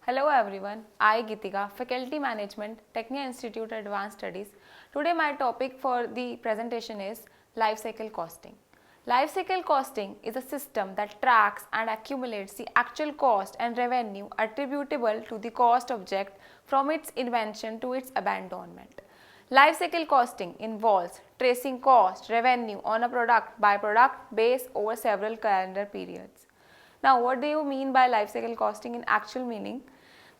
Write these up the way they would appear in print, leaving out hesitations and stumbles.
Hello everyone, I Gitika, Faculty Management, Technia Institute Advanced Studies. Today my topic for the presentation is Life Cycle Costing. Life cycle costing is a system that tracks and accumulates the actual cost and revenue attributable to the cost object from its invention to its abandonment. Life cycle costing involves tracing cost, revenue on a product by product base over several calendar periods. Now, what do you mean by life cycle costing in actual meaning?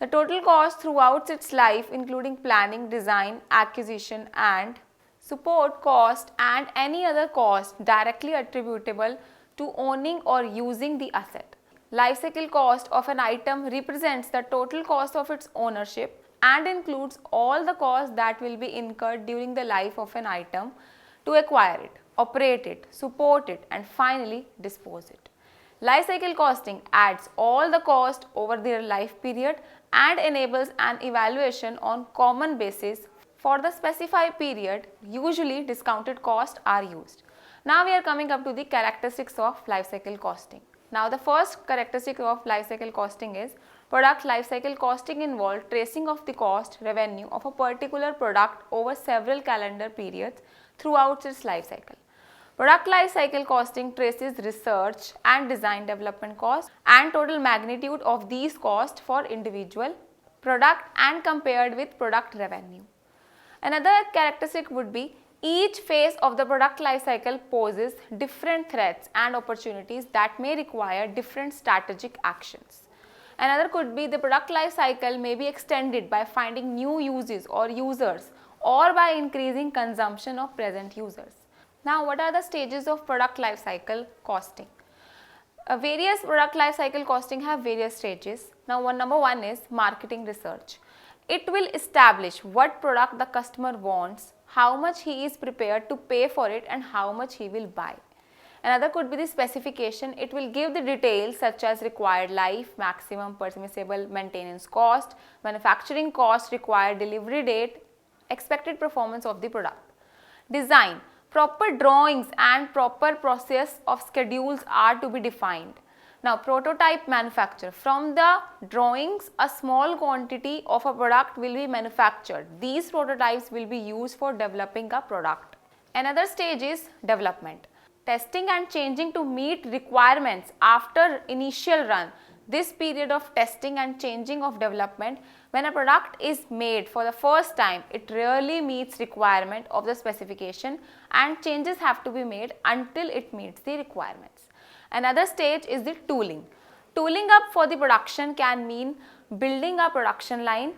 The total cost throughout its life, including planning, design, acquisition, and support cost, and any other cost directly attributable to owning or using the asset. Life cycle cost of an item represents the total cost of its ownership and includes all the costs that will be incurred during the life of an item to acquire it, operate it, support it, and finally dispose it. Life cycle costing adds all the cost over their life period and enables an evaluation on common basis for the specified period. Usually discounted costs are used. Now we are coming up to the characteristics of life cycle costing. Now the first characteristic of life cycle costing is product life cycle costing involves tracing of the cost revenue of a particular product over several calendar periods throughout its life cycle. Product life cycle costing traces research and design development costs and total magnitude of these costs for individual product and compared with product revenue. Another characteristic would be each phase of the product life cycle poses different threats and opportunities that may require different strategic actions. Another could be the product life cycle may be extended by finding new uses or users or by increasing consumption of present users. Now, what are the stages of product life cycle costing? Various product life cycle costing have various stages. Now, number one is marketing research. It will establish what product the customer wants, how much he is prepared to pay for it, and how much he will buy. Another could be the specification. It will give the details such as required life, maximum permissible maintenance cost, manufacturing cost, required delivery date, expected performance of the product. Design. Proper drawings and proper process of schedules are to be defined. Now, prototype manufacture. From the drawings, a small quantity of a product will be manufactured. These prototypes will be used for developing a product. Another stage is development. Testing and changing to meet requirements after initial run. This period of testing and changing of development, when a product is made for the first time, it rarely meets requirement of the specification and changes have to be made until it meets the requirements. Another stage is the tooling. Tooling up for the production can mean building a production line,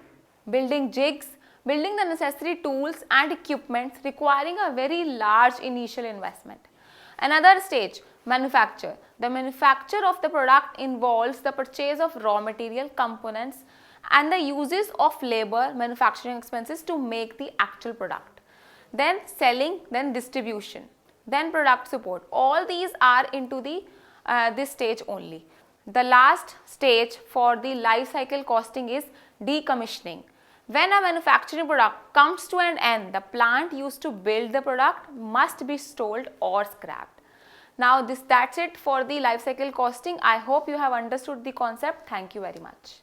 building jigs, building the necessary tools and equipment requiring a very large initial investment. Another stage, manufacture. The manufacture of the product involves the purchase of raw material, components, and the uses of labor, manufacturing expenses to make the actual product. Then selling, then distribution, then product support. All these are into the this stage only. The last stage for the life cycle costing is decommissioning. When a manufacturing product comes to an end, the plant used to build the product must be sold or scrapped. Now that's it for the life cycle costing. I hope you have understood the concept. Thank you very much.